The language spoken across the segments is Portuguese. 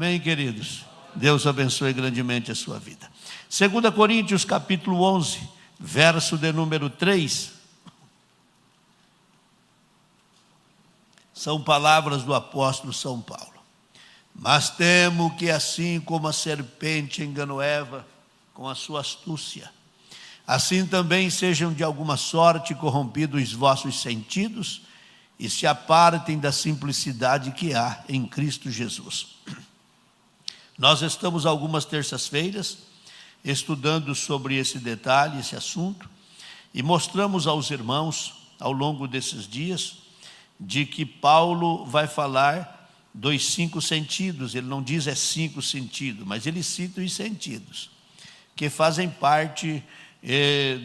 Amém, queridos? Deus abençoe grandemente a sua vida. 2 Coríntios capítulo 11, verso de número 3. São palavras do apóstolo São Paulo. Mas temo que assim como a serpente enganou Eva com a sua astúcia, assim também sejam de alguma sorte corrompidos os vossos sentidos e se apartem da simplicidade que há em Cristo Jesus. Nós estamos algumas terças-feiras estudando sobre esse detalhe, esse assunto, e mostramos aos irmãos, ao longo desses dias, de que Paulo vai falar dos 5 sentidos. Ele não diz 5 sentidos, mas ele cita os sentidos, que fazem parte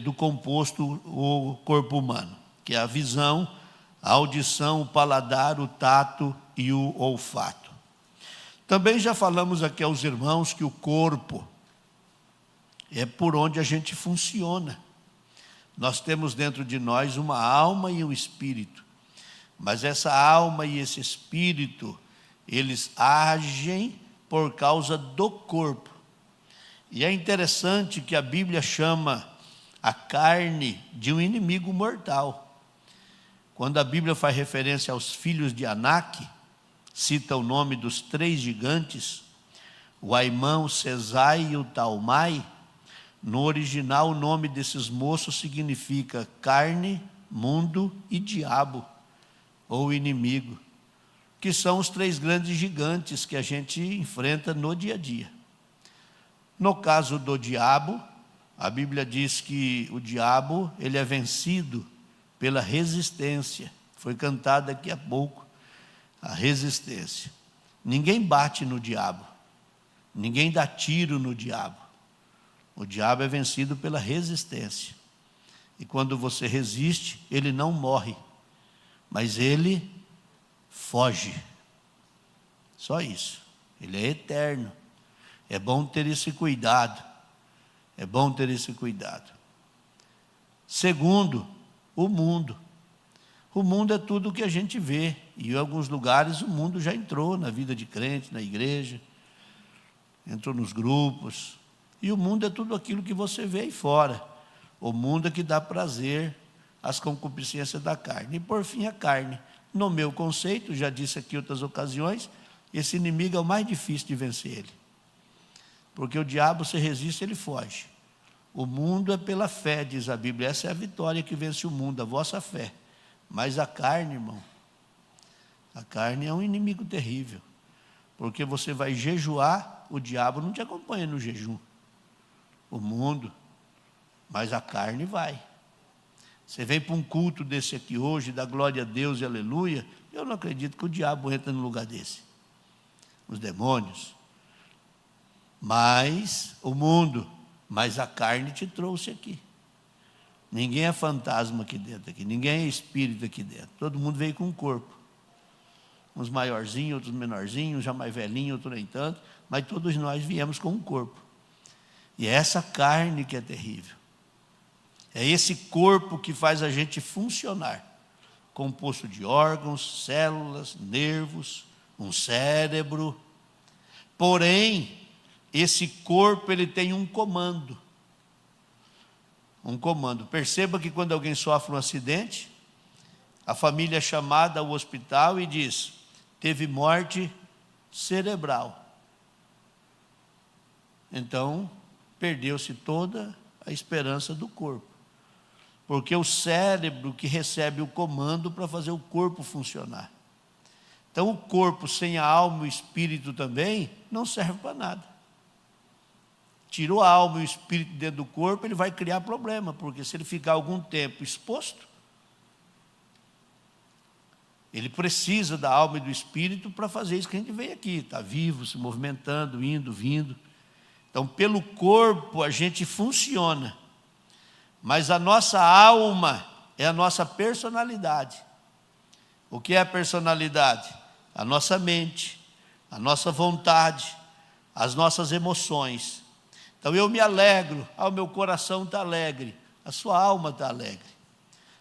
do composto o corpo humano, que é a visão, a audição, o paladar, o tato e o olfato. Também já falamos aqui aos irmãos que o corpo é por onde a gente funciona. Nós temos dentro de nós uma alma e um espírito, mas essa alma e esse espírito, eles agem por causa do corpo. E é interessante que a Bíblia chama a carne de um inimigo mortal. Quando a Bíblia faz referência aos filhos de Anak, cita o nome dos 3 gigantes, o Aimão, o Sesai e o Talmai. No original, o nome desses moços significa carne, mundo e diabo, ou inimigo, que são os 3 grandes gigantes que a gente enfrenta no dia a dia. No caso do diabo, a Bíblia diz que o diabo, ele é vencido pela resistência. Foi cantado daqui a pouco, a resistência. Ninguém bate no diabo, ninguém dá tiro no diabo. O diabo é vencido pela resistência. E quando você resiste, ele não morre, mas ele foge. Só isso. Ele é eterno. É bom ter esse cuidado. É bom ter esse cuidado. Segundo, o mundo. O mundo é tudo o que a gente vê. E em alguns lugares o mundo já entrou na vida de crente, na igreja. Entrou nos grupos. E o mundo é tudo aquilo que você vê aí fora. O mundo é que dá prazer às concupiscências da carne. E por fim a carne. No meu conceito, já disse aqui em outras ocasiões, esse inimigo é o mais difícil de vencer ele. Porque o diabo, se resiste, ele foge. O mundo é pela fé, diz a Bíblia. Essa é a vitória que vence o mundo, a vossa fé. Mas a carne, irmão, a carne é um inimigo terrível. Porque você vai jejuar, o diabo não te acompanha no jejum. O mundo, mas a carne vai. Você vem para um culto desse aqui hoje, da glória a Deus e aleluia, eu não acredito que o diabo entra no lugar desse. Os demônios. Mas o mundo, mas a carne te trouxe aqui. Ninguém é fantasma aqui dentro, aqui. Ninguém é espírito aqui dentro. Todo mundo veio com um corpo. Uns maiorzinhos, outros menorzinhos, já mais velhinhos, outros nem tanto, mas todos nós viemos com um corpo. E é essa carne que é terrível. É esse corpo que faz a gente funcionar, composto de órgãos, células, nervos, um cérebro. Porém, esse corpo, ele tem um comando. Um comando. Perceba que quando alguém sofre um acidente, a família é chamada ao hospital e diz: teve morte cerebral. Então, perdeu-se toda a esperança do corpo. Porque o cérebro que recebe o comando para fazer o corpo funcionar. Então o corpo sem a alma e o espírito também não serve para nada. Tirou a alma e o espírito dentro do corpo, ele vai criar problema, porque se ele ficar algum tempo exposto, ele precisa da alma e do espírito para fazer isso que a gente veio aqui, está vivo, se movimentando, indo, vindo. Então pelo corpo a gente funciona. Mas a nossa alma é a nossa personalidade. O que é a personalidade? A nossa mente, a nossa vontade, as nossas emoções. Então eu me alegro, o meu coração está alegre, a sua alma está alegre.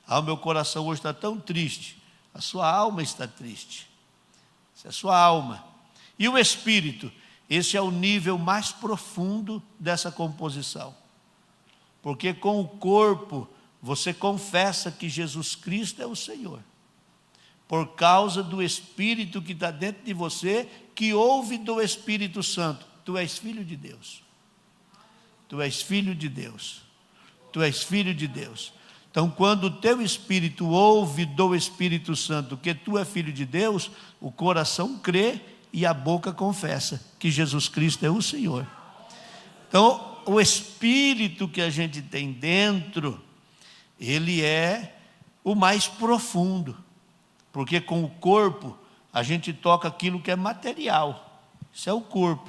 O meu coração hoje está tão triste, a sua alma está triste. Essa é a sua alma. E o espírito? Esse é o nível mais profundo dessa composição. Porque com o corpo você confessa que Jesus Cristo é o Senhor. Por causa do Espírito que está dentro de você, que ouve do Espírito Santo. Tu és filho de Deus. Tu és filho de Deus. Tu és filho de Deus. Então, quando o teu espírito ouve do Espírito Santo que tu é filho de Deus, o coração crê e a boca confessa que Jesus Cristo é o Senhor. Então, o espírito que a gente tem dentro, ele é o mais profundo, porque com o corpo a gente toca aquilo que é material. Isso é o corpo.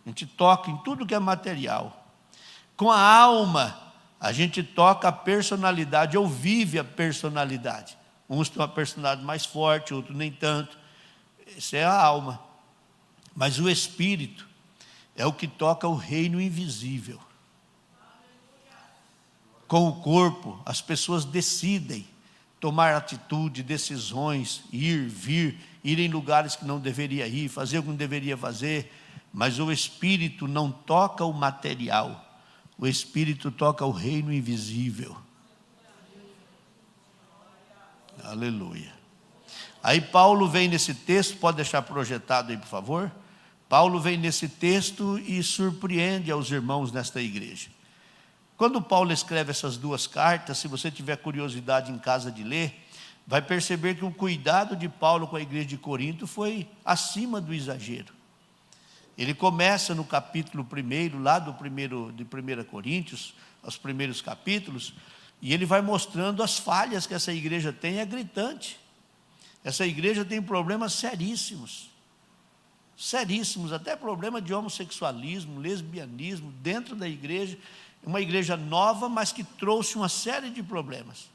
A gente toca em tudo que é material. Com a alma, a gente toca a personalidade, ou vive a personalidade. Uns têm uma personalidade mais forte, outros nem tanto. Isso é a alma. Mas o espírito é o que toca o reino invisível. Com o corpo, as pessoas decidem tomar atitude, decisões, ir, vir, ir em lugares que não deveria ir, fazer o que não deveria fazer. Mas o espírito não toca o material. O Espírito toca o reino invisível. Aleluia. Aí Paulo vem nesse texto, pode deixar projetado aí, por favor? Paulo vem nesse texto e surpreende aos irmãos nesta igreja. Quando Paulo escreve essas duas cartas, se você tiver curiosidade em casa de ler, vai perceber que o cuidado de Paulo com a igreja de Corinto foi acima do exagero. Ele começa no capítulo 1, lá de 1 Coríntios, os primeiros capítulos, e ele vai mostrando as falhas que essa igreja tem, é gritante. Essa igreja tem problemas seríssimos, até problema de homossexualismo, lesbianismo, dentro da igreja, uma igreja nova, mas que trouxe uma série de problemas.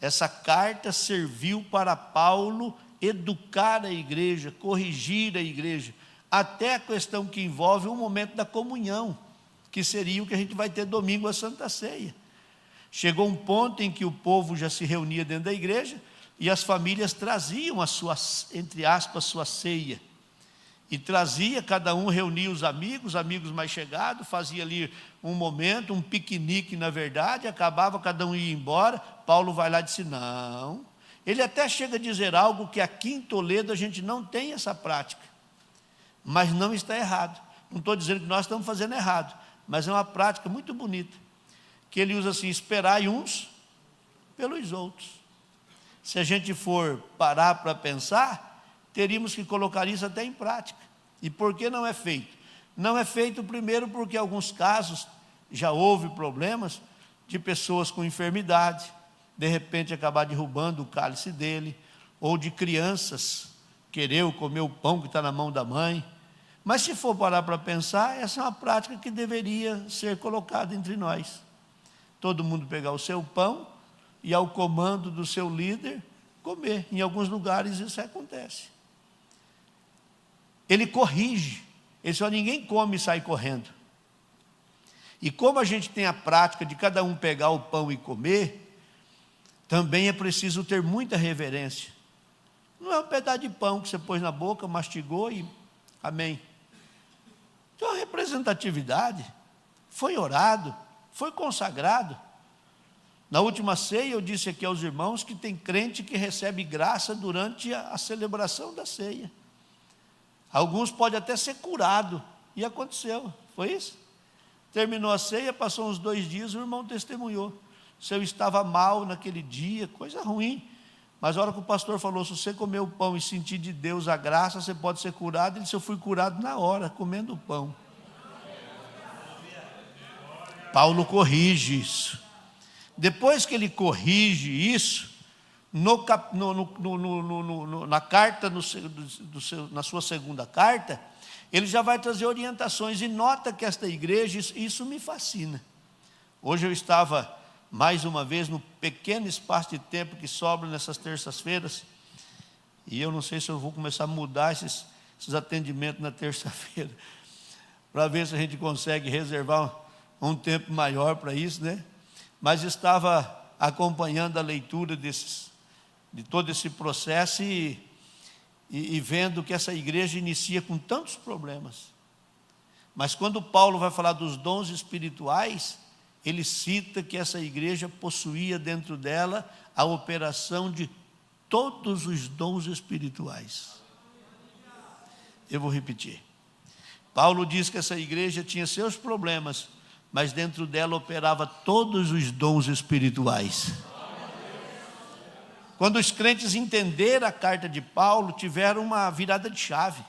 Essa carta serviu para Paulo educar a igreja, corrigir a igreja, até a questão que envolve o momento da comunhão, que seria o que a gente vai ter domingo a Santa Ceia. Chegou um ponto em que o povo já se reunia dentro da igreja e as famílias traziam a sua, entre aspas, sua ceia. E trazia, cada um reunia os amigos mais chegados, fazia ali um momento, um piquenique na verdade, acabava, cada um ia embora. Paulo vai lá e disse, não. Ele até chega a dizer algo que aqui em Toledo a gente não tem essa prática. Mas não está errado. Não estou dizendo que nós estamos fazendo errado, mas é uma prática muito bonita, que ele usa assim, esperai uns pelos outros. Se a gente for parar para pensar, teríamos que colocar isso até em prática. E por que não é feito? Não é feito primeiro porque em alguns casos já houve problemas de pessoas com enfermidade, de repente acabar derrubando o cálice dele, ou de crianças querer comer o pão que está na mão da mãe. Mas se for parar para pensar, essa é uma prática que deveria ser colocada entre nós. Todo mundo pegar o seu pão e ao comando do seu líder comer. Em alguns lugares isso acontece. Ele corrige. Ele só ninguém come e sai correndo. E como a gente tem a prática de cada um pegar o pão e comer, também é preciso ter muita reverência. Não é um pedaço de pão que você pôs na boca, mastigou e amém. Então a representatividade, foi orado, foi consagrado. Na última ceia eu disse aqui aos irmãos que tem crente que recebe graça durante a celebração da ceia. Alguns podem até ser curado, e aconteceu, foi isso? Terminou a ceia, passou uns 2 dias, o irmão testemunhou. Se eu estava mal naquele dia, coisa ruim. Mas a hora que o pastor falou, se você comer o pão e sentir de Deus a graça, você pode ser curado. Ele disse, eu fui curado na hora, comendo o pão. Paulo corrige isso. Depois que ele corrige isso, na carta, na sua segunda carta, ele já vai trazer orientações. E nota que esta igreja, isso me fascina. Hoje eu estava mais uma vez no pequeno espaço de tempo que sobra nessas terças-feiras, e eu não sei se eu vou começar a mudar esses atendimentos na terça-feira, para ver se a gente consegue reservar um tempo maior para isso, né? Mas estava acompanhando a leitura de todo esse processo e vendo que essa igreja inicia com tantos problemas, Mas quando Paulo vai falar dos dons espirituais, ele cita que essa igreja possuía dentro dela a operação de todos os dons espirituais. Eu vou repetir. Paulo diz que essa igreja tinha seus problemas, mas dentro dela operava todos os dons espirituais. Quando os crentes entenderam a carta de Paulo, tiveram uma virada de chave.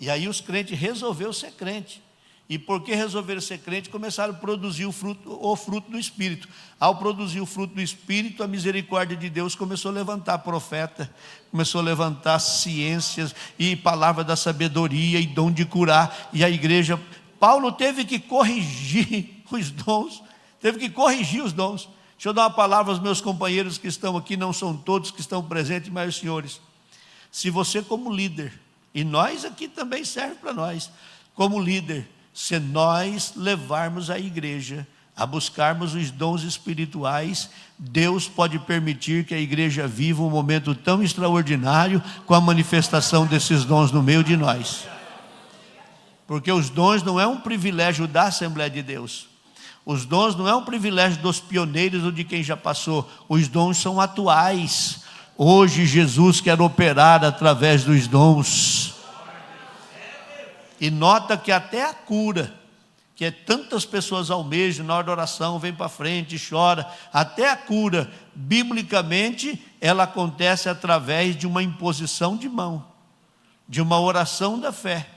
E aí os crentes resolveram ser crente. E porque resolveram ser crente, começaram a produzir o fruto do Espírito. Ao produzir o fruto do Espírito, a misericórdia de Deus começou a levantar profeta, começou a levantar ciências e palavra da sabedoria e dom de curar. E a igreja, Paulo teve que corrigir os dons, teve que corrigir os dons. Deixa eu dar uma palavra aos meus companheiros que estão aqui, não são todos que estão presentes, mas os senhores. Se você como líder, e nós aqui também serve para nós, como líder, se nós levarmos a igreja a buscarmos os dons espirituais, Deus pode permitir que a igreja viva um momento tão extraordinário com a manifestação desses dons no meio de nós. Porque os dons não é um privilégio da Assembleia de Deus. Os dons não é um privilégio dos pioneiros ou de quem já passou. Os dons são atuais. Hoje Jesus quer operar através dos dons. E nota que até a cura, que tantas pessoas almejam na hora da oração, vem para frente, chora, até a cura, biblicamente, ela acontece através de uma imposição de mão, de uma oração da fé.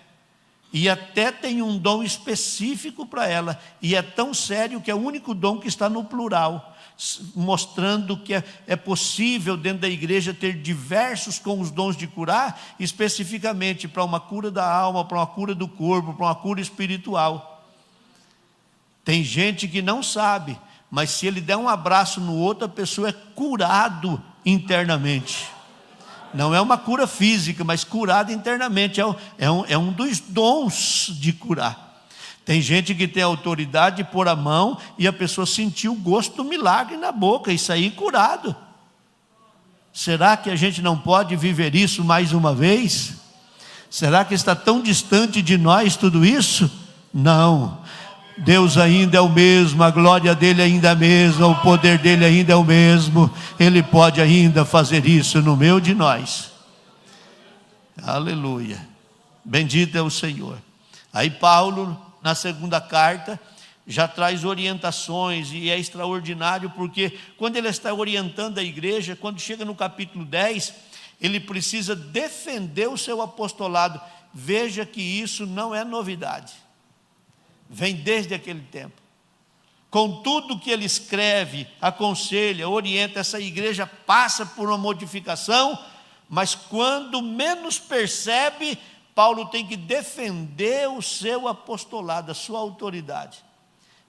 E até tem um dom específico para ela, e é tão sério que é o único dom que está no plural, mostrando que é possível dentro da igreja ter diversos com os dons de curar, especificamente para uma cura da alma, para uma cura do corpo, para uma cura espiritual. Tem gente que não sabe, mas se ele der um abraço no outro, a pessoa é curado internamente. Não é uma cura física, mas curada internamente, é um dos dons de curar. Tem gente que tem autoridade de pôr a mão e a pessoa sentiu o gosto do milagre na boca e sair curado. Será que a gente não pode viver isso mais uma vez? Será que está tão distante de nós tudo isso? Não. Deus ainda é o mesmo, a glória dele ainda é a mesma, o poder dele ainda é o mesmo. Ele pode ainda fazer isso no meio de nós. Aleluia. Bendito é o Senhor. Aí Paulo, na segunda carta, já traz orientações, e é extraordinário porque quando ele está orientando a igreja, quando chega no capítulo 10, ele precisa defender o seu apostolado. Veja que isso não é novidade, vem desde aquele tempo. Com tudo que ele escreve, aconselha, orienta, essa igreja passa por uma modificação, mas quando menos percebe, Paulo tem que defender o seu apostolado, a sua autoridade.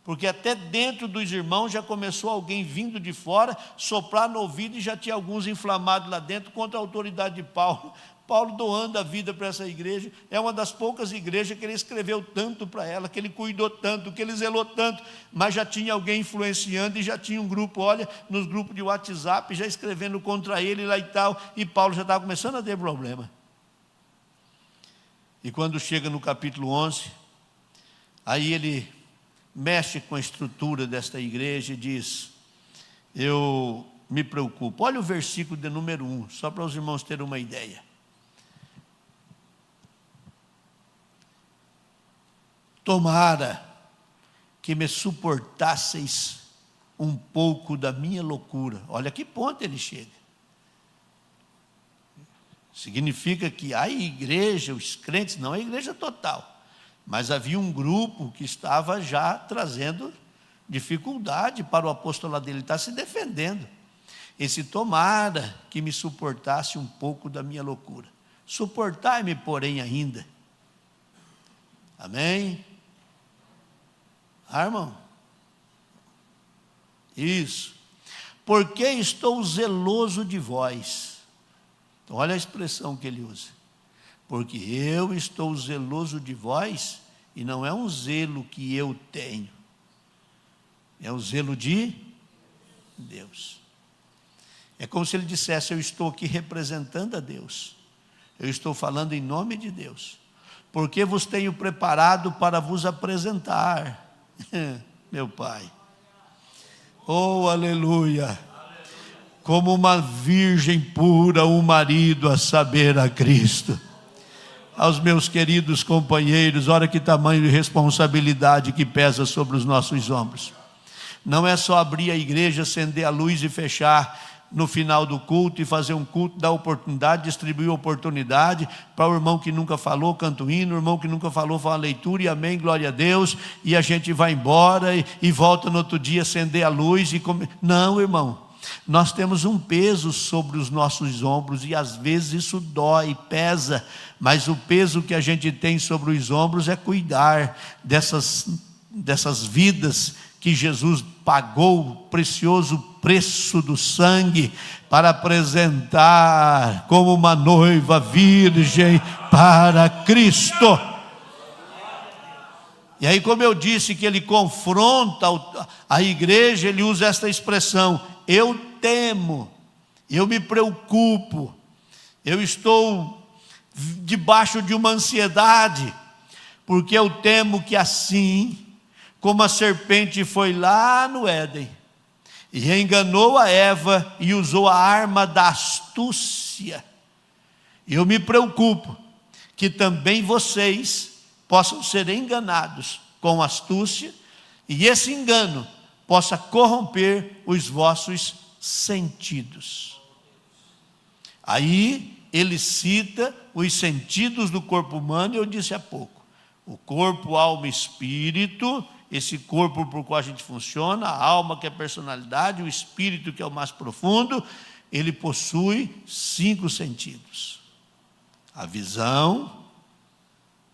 Porque até dentro dos irmãos já começou alguém vindo de fora, soprar no ouvido, e já tinha alguns inflamados lá dentro contra a autoridade de Paulo. Paulo doando a vida para essa igreja, é uma das poucas igrejas que ele escreveu tanto para ela, que ele cuidou tanto, que ele zelou tanto, mas já tinha alguém influenciando, e já tinha um grupo, olha, nos grupos de WhatsApp, já escrevendo contra ele lá e tal, e Paulo já estava começando a ter problema. E quando chega no capítulo 11, aí ele mexe com a estrutura desta igreja e diz: eu me preocupo. Olha o versículo de número 1, só para os irmãos terem uma ideia. Tomara que me suportasseis um pouco da minha loucura. Olha que ponto ele chega. Significa que a igreja, os crentes, não é a igreja total, mas havia um grupo que estava já trazendo dificuldade para o apostolado dele, ele está se defendendo. Esse tomara que me suportasse um pouco da minha loucura. Suportai-me, porém, ainda. Amém? Irmão? Isso. Porque estou zeloso de vós. Então, olha a expressão que ele usa. Porque eu estou zeloso de vós, e não é um zelo que eu tenho, é o zelo de Deus. É como se ele dissesse: eu estou aqui representando a Deus, eu estou falando em nome de Deus, porque vos tenho preparado para vos apresentar. Meu Pai. Oh, aleluia. Como uma virgem pura, um marido, a saber, a Cristo. Aos meus queridos companheiros, olha que tamanho de responsabilidade que pesa sobre os nossos ombros. Não é só abrir a igreja, acender a luz e fechar no final do culto e fazer um culto, dar oportunidade, distribuir oportunidade para o irmão que nunca falou, canta o hino, o irmão que nunca falou, fala a leitura e amém, glória a Deus, e a gente vai embora e volta no outro dia, acender a luz e comer. Não, irmão, nós temos um peso sobre os nossos ombros e às vezes isso dói, pesa, mas o peso que a gente tem sobre os ombros é cuidar dessas vidas que Jesus pagou o precioso preço do sangue para apresentar como uma noiva virgem para Cristo. E aí, como eu disse que ele confronta a igreja, ele usa esta expressão: eu temo, eu me preocupo, eu estou debaixo de uma ansiedade, porque eu temo que assim como a serpente foi lá no Éden e enganou a Eva e usou a arma da astúcia, eu me preocupo que também vocês possam ser enganados com astúcia e esse engano possa corromper os vossos sentidos. Aí ele cita os sentidos do corpo humano, eu disse há pouco: o corpo, alma e espírito. Esse corpo por qual a gente funciona, a alma que é a personalidade, o espírito que é o mais profundo, ele possui 5 sentidos: a visão,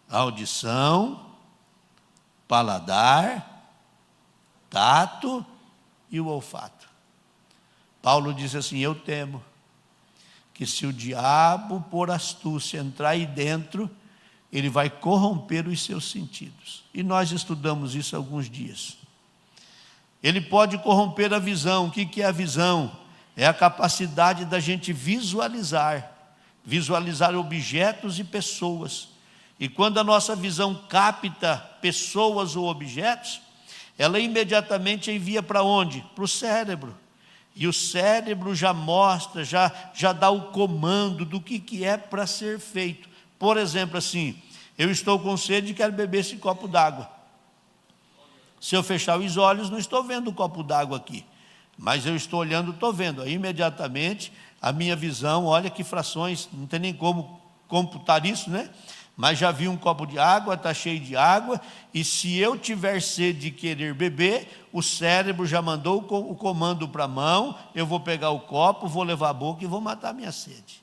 a audição, paladar, tato e o olfato. Paulo diz assim: eu temo que se o diabo por astúcia entrar aí dentro, ele vai corromper os seus sentidos. E nós estudamos isso há alguns dias. Ele pode corromper a visão. O que é a visão? É a capacidade da gente visualizar objetos e pessoas. E quando a nossa visão capta pessoas ou objetos, ela imediatamente envia para onde? Para o cérebro. E o cérebro já mostra, já dá o comando do que é para ser feito. Por exemplo, assim, eu estou com sede e quero beber esse copo d'água. Se eu fechar os olhos, não estou vendo o copo d'água aqui, mas eu estou olhando, estou vendo. Aí imediatamente a minha visão, olha que frações, não tem nem como computar isso, né? Mas já vi um copo de água, está cheio de água, e se eu tiver sede e querer beber, o cérebro já mandou o comando para a mão, eu vou pegar o copo, vou levar a boca e vou matar a minha sede.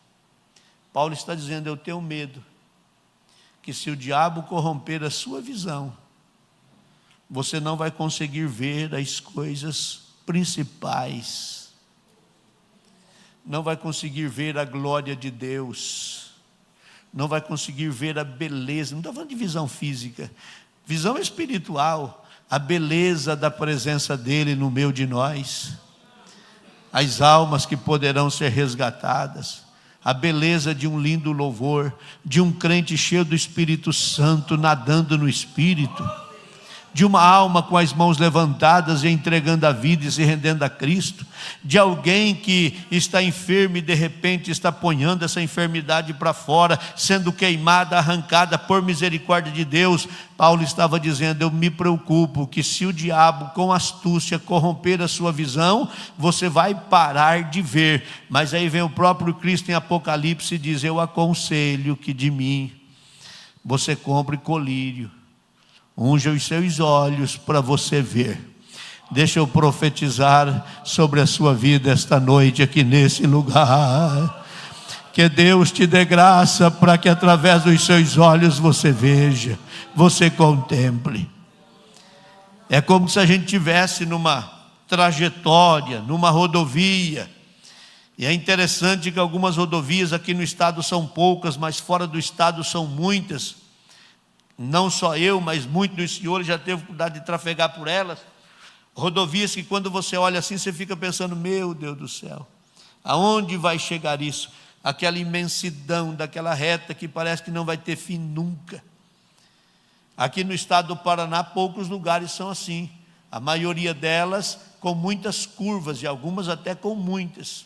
Paulo está dizendo: eu tenho medo que se o diabo corromper a sua visão, você não vai conseguir ver as coisas principais, não vai conseguir ver a glória de Deus, não vai conseguir ver a beleza. Não estou falando de visão física, visão espiritual, a beleza da presença dele no meio de nós, as almas que poderão ser resgatadas, a beleza de um lindo louvor, de um crente cheio do Espírito Santo, nadando no Espírito, de uma alma com as mãos levantadas e entregando a vida e se rendendo a Cristo, de alguém que está enfermo e de repente está ponhando essa enfermidade para fora, sendo queimada, arrancada por misericórdia de Deus. Paulo estava dizendo: eu me preocupo que se o diabo com astúcia corromper a sua visão, você vai parar de ver. Mas aí vem o próprio Cristo em Apocalipse e diz: eu aconselho que de mim você compre colírio, unja os seus olhos para você ver. Deixa eu profetizar sobre a sua vida esta noite aqui nesse lugar. Que Deus te dê graça para que através dos seus olhos você veja, você contemple. É como se a gente estivesse numa trajetória, numa rodovia. E é interessante que algumas rodovias aqui no estado são poucas, mas fora do estado são muitas. Não só eu, mas muitos dos senhores já teve oportunidade de trafegar por elas. Rodovias que quando você olha assim, você fica pensando: meu Deus do céu, aonde vai chegar isso? Aquela imensidão daquela reta que parece que não vai ter fim nunca. Aqui no estado do Paraná, poucos lugares são assim. A maioria delas com muitas curvas, e algumas até com muitas.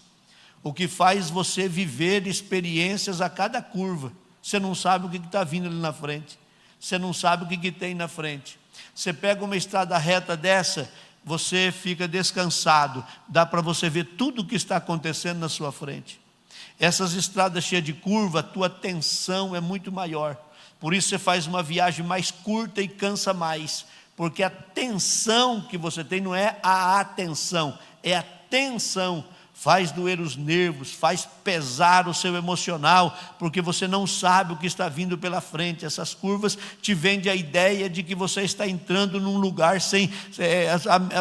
O que faz você viver experiências a cada curva. Você não sabe o que está vindo ali na frente. Você não sabe o que tem na frente. Você pega uma estrada reta dessa, você fica descansado. Dá para você ver tudo o que está acontecendo na sua frente. Essas estradas cheias de curva, a tua tensão é muito maior. Por isso você faz uma viagem mais curta e cansa mais. Porque a tensão que você tem não é a atenção, é a tensão. Faz doer os nervos, faz pesar o seu emocional, porque você não sabe o que está vindo pela frente. Essas curvas te vendem a ideia de que você está entrando num lugar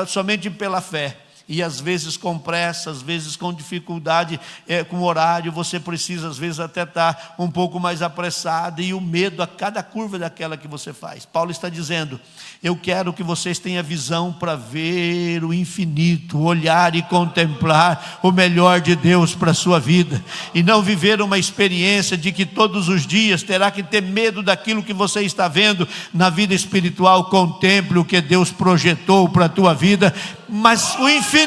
somente pela fé. E às vezes com pressa, às vezes com dificuldade, com horário, você precisa às vezes até estar um pouco mais apressado, e o medo a cada curva daquela que você faz. Paulo está dizendo: eu quero que vocês tenham visão para ver o infinito, olhar e contemplar o melhor de Deus para a sua vida, e não viver uma experiência de que todos os dias terá que ter medo daquilo que você está vendo na vida espiritual. Contemple o que Deus projetou para a tua vida, mas o infinito.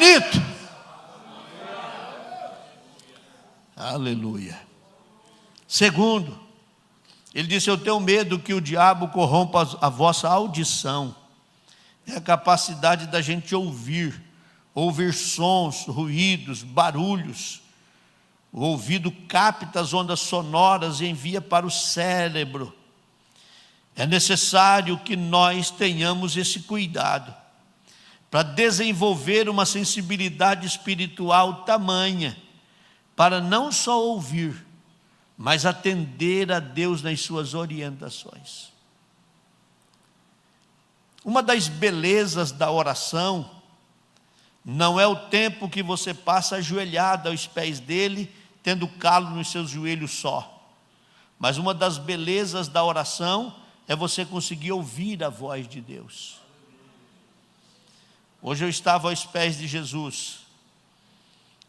Aleluia. Segundo, ele disse: eu tenho medo que o diabo corrompa a vossa audição. É a capacidade da gente ouvir sons, ruídos, barulhos. O ouvido capta as ondas sonoras e envia para o cérebro. É necessário que nós tenhamos esse cuidado para desenvolver uma sensibilidade espiritual tamanha, para não só ouvir, mas atender a Deus nas suas orientações. Uma das belezas da oração não é o tempo que você passa ajoelhado aos pés dele, tendo calo nos seus joelhos só, mas uma das belezas da oração é você conseguir ouvir a voz de Deus. Hoje eu estava aos pés de Jesus,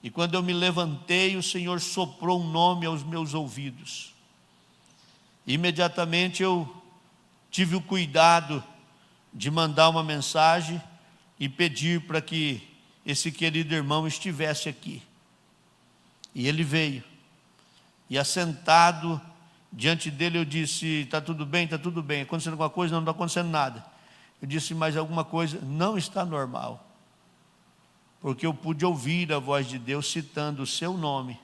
e quando eu me levantei, o Senhor soprou um nome aos meus ouvidos. Imediatamente eu tive o cuidado de mandar uma mensagem e pedir para que esse querido irmão estivesse aqui. E ele veio, e assentado diante dele eu disse: está tudo bem? Está tudo bem. Acontecendo alguma coisa? Não está acontecendo nada. Eu disse: mas alguma coisa não está normal, porque eu pude ouvir a voz de Deus citando o seu nome.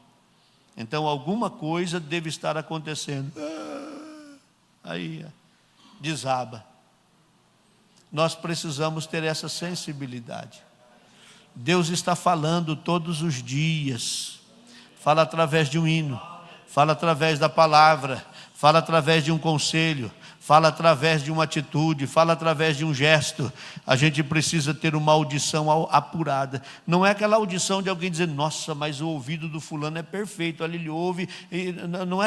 Então alguma coisa deve estar acontecendo. Aí desaba. Nós precisamos ter essa sensibilidade. Deus está falando todos os dias. Fala através de um hino, fala através da palavra, fala através de um conselho, fala através de uma atitude, fala através de um gesto. A gente precisa ter uma audição apurada. Não é aquela audição de alguém dizer: nossa, mas o ouvido do fulano é perfeito, ali ele ouve. Não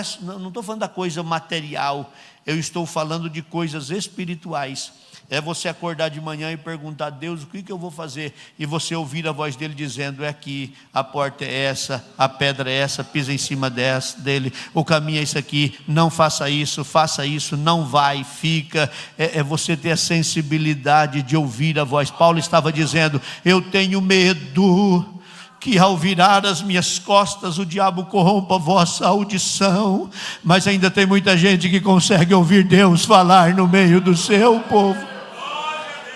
estou falando da coisa material, eu estou falando de coisas espirituais. É você acordar de manhã e perguntar a Deus: o que eu vou fazer? E você ouvir a voz dele dizendo: é aqui, a porta é essa, a pedra é essa, pisa em cima dele, o caminho é esse aqui, não faça isso, não vai, fica. É você ter a sensibilidade de ouvir a voz. Paulo estava dizendo: eu tenho medo que ao virar as minhas costas o diabo corrompa a vossa audição. Mas ainda tem muita gente que consegue ouvir Deus falar no meio do seu povo.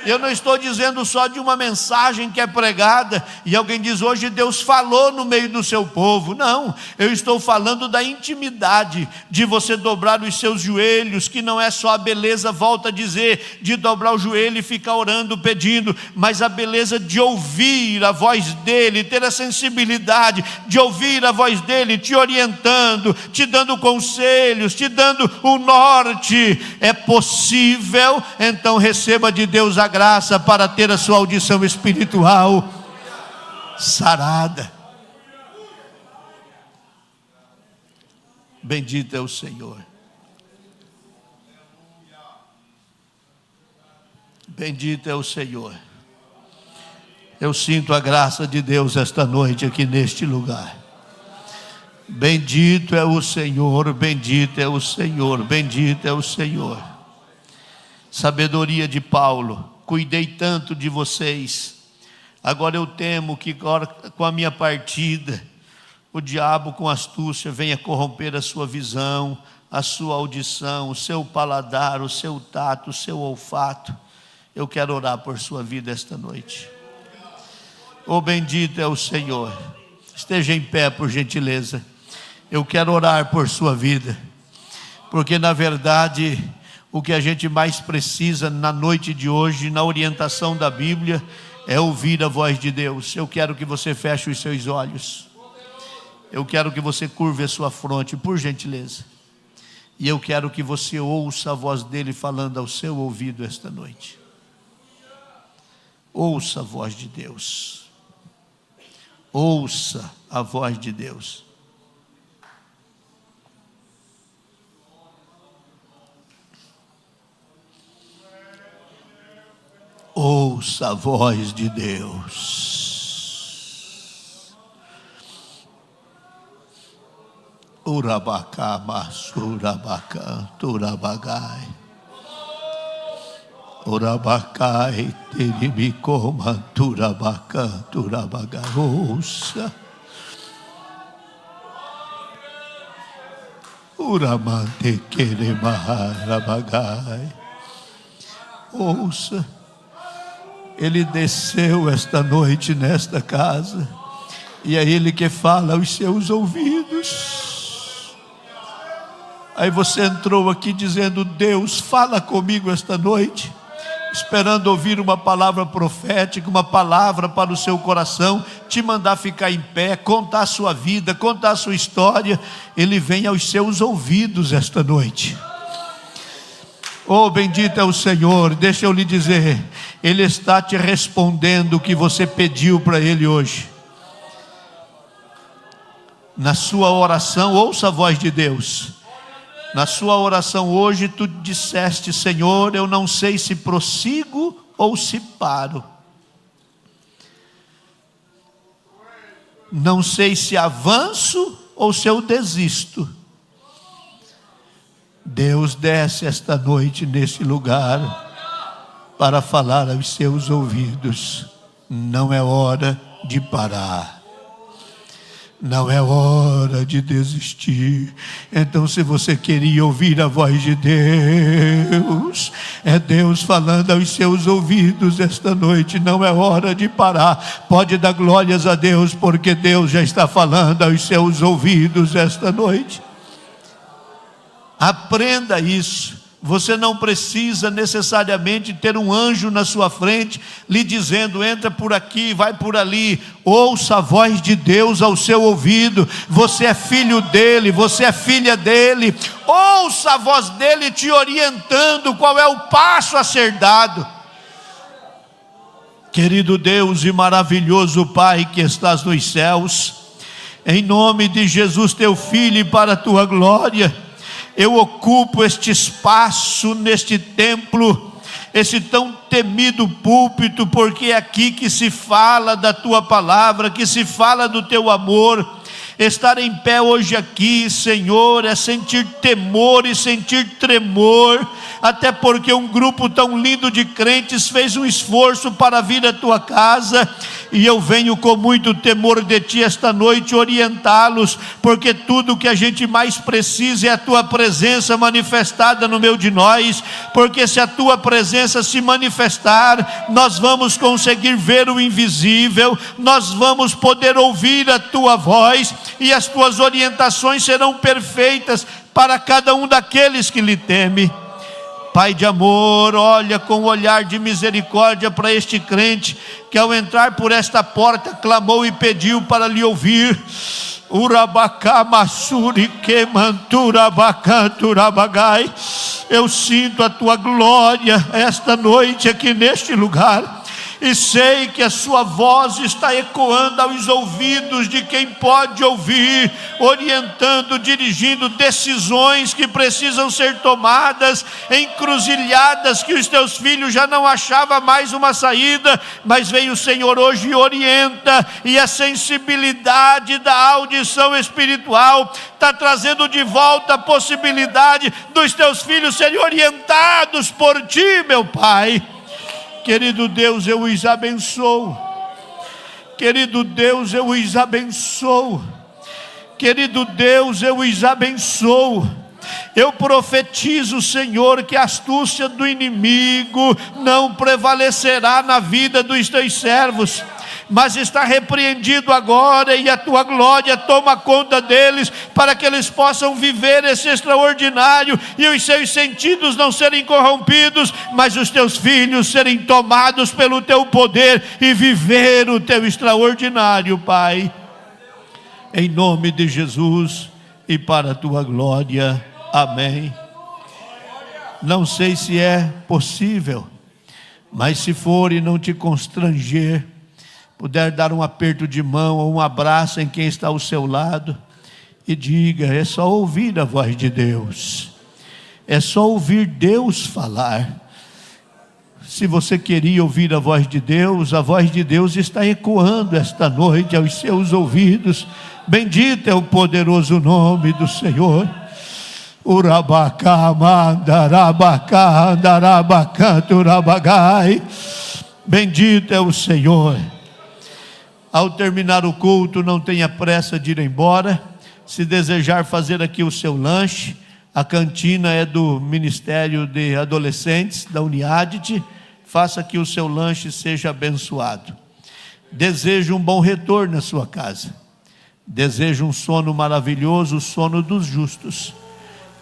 Eu não estou dizendo só de uma mensagem que é pregada e alguém diz: hoje Deus falou no meio do seu povo. Não, eu estou falando da intimidade, de você dobrar os seus joelhos, que não é só a beleza, volta a dizer, de dobrar o joelho e ficar orando, pedindo, mas a beleza de ouvir a voz dele, ter a sensibilidade de ouvir a voz dele, te orientando, te dando conselhos, te dando o norte. É possível, então receba de Deus a graça para ter a sua audição espiritual sarada. Bendito é o Senhor. Bendito é o Senhor. Eu sinto a graça de Deus esta noite aqui neste lugar. Bendito é o Senhor, bendito é o Senhor, bendito é o Senhor. sabedoria de Paulo, cuidei tanto de vocês, agora eu temo que com a minha partida, o diabo com astúcia venha corromper a sua visão, a sua audição, o seu paladar, o seu tato, o seu olfato. Eu quero orar por sua vida esta noite. Oh, bendito é o Senhor. Esteja em pé, por gentileza. Eu quero orar por sua vida, porque na verdade o que a gente mais precisa na noite de hoje, na orientação da Bíblia, é ouvir a voz de Deus. Eu quero que você feche os seus olhos. Eu quero que você curve a sua fronte, por gentileza. E eu quero que você ouça a voz dele falando ao seu ouvido esta noite. Ouça a voz de Deus. Ouça a voz de Deus. Ouça a voz de Deus. Urabacá, masurabacá, turabagai. Urabacai, terimicoma, turabacá, turabagai. Ouça. Uramante, queremaharabagai. Ouça. Ele desceu esta noite nesta casa, e é Ele que fala aos seus ouvidos. Aí você entrou aqui dizendo: Deus, fala comigo esta noite, esperando ouvir uma palavra profética, uma palavra para o seu coração, te mandar ficar em pé, contar a sua vida, contar a sua história. Ele vem aos seus ouvidos esta noite. Oh, bendito é o Senhor. Deixa eu lhe dizer, Ele está te respondendo o que você pediu para Ele hoje. Na sua oração, ouça a voz de Deus. Na sua oração hoje, tu disseste: Senhor, eu não sei se prossigo ou se paro. Não sei se avanço ou se eu desisto. Deus desce esta noite nesse lugar para falar aos seus ouvidos. Não é hora de parar. Não é hora de desistir. Então, se você queria ouvir a voz de Deus, é Deus falando aos seus ouvidos esta noite. Não é hora de parar. Pode dar glórias a Deus, porque Deus já está falando aos seus ouvidos esta noite. Aprenda isso. Você não precisa necessariamente ter um anjo na sua frente lhe dizendo: entra por aqui, vai por ali. Ouça a voz de Deus ao seu ouvido. Você é filho dele, você é filha dele. Ouça a voz dele te orientando qual é o passo a ser dado. Querido Deus e maravilhoso Pai que estás nos céus, em nome de Jesus teu Filho e para a tua glória, eu ocupo este espaço neste templo, esse tão temido púlpito, porque é aqui que se fala da tua palavra, que se fala do teu amor. Estar em pé hoje aqui, Senhor, é sentir temor e sentir tremor, até porque um grupo tão lindo de crentes fez um esforço para vir à tua casa, e eu venho com muito temor de ti esta noite orientá-los, porque tudo que a gente mais precisa é a tua presença manifestada no meio de nós, porque se a tua presença se manifestar, nós vamos conseguir ver o invisível, nós vamos poder ouvir a tua voz, e as tuas orientações serão perfeitas para cada um daqueles que lhe teme. Pai de amor, olha com um olhar de misericórdia para este crente que ao entrar por esta porta clamou e pediu para lhe ouvir. Urabacá, massuri, quemanturabacá, turabagai. Eu sinto a tua glória esta noite aqui neste lugar. e sei que a sua voz está ecoando aos ouvidos de quem pode ouvir, orientando, dirigindo decisões que precisam ser tomadas, encruzilhadas que os teus filhos já não achavam mais uma saída, mas vem o Senhor hoje e orienta, e a sensibilidade da audição espiritual está trazendo de volta a possibilidade dos teus filhos serem orientados por ti, meu Pai. Querido Deus, eu os abençoo. Querido Deus, eu os abençoo. Querido Deus, eu os abençoo. Eu profetizo, Senhor, que a astúcia do inimigo não prevalecerá na vida dos teus servos, mas está repreendido agora, e a tua glória toma conta deles, para que eles possam viver esse extraordinário, e os seus sentidos não serem corrompidos, mas os teus filhos serem tomados pelo teu poder, e viver o teu extraordinário, Pai, em nome de Jesus, e para a tua glória, amém. Não sei se é possível, mas se for e não te constranger, puder dar um aperto de mão ou um abraço em quem está ao seu lado, e diga: é só ouvir a voz de Deus, é só ouvir Deus falar. Se você queria ouvir a voz de Deus está ecoando esta noite aos seus ouvidos. Bendito é o poderoso nome do Senhor. Bendito é o Senhor. Ao terminar o culto, não tenha pressa de ir embora. Se desejar fazer aqui o seu lanche, a cantina é do Ministério de Adolescentes, da Uniadt. Faça que o seu lanche seja abençoado. Desejo um bom retorno à sua casa. Desejo um sono maravilhoso, o sono dos justos.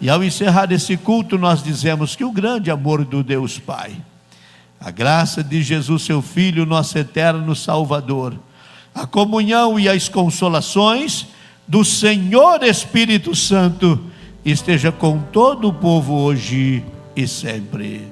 E ao encerrar esse culto, nós dizemos que o grande amor do Deus Pai, a graça de Jesus, seu Filho, nosso eterno Salvador, a comunhão e as consolações do Senhor Espírito Santo esteja com todo o povo hoje e sempre.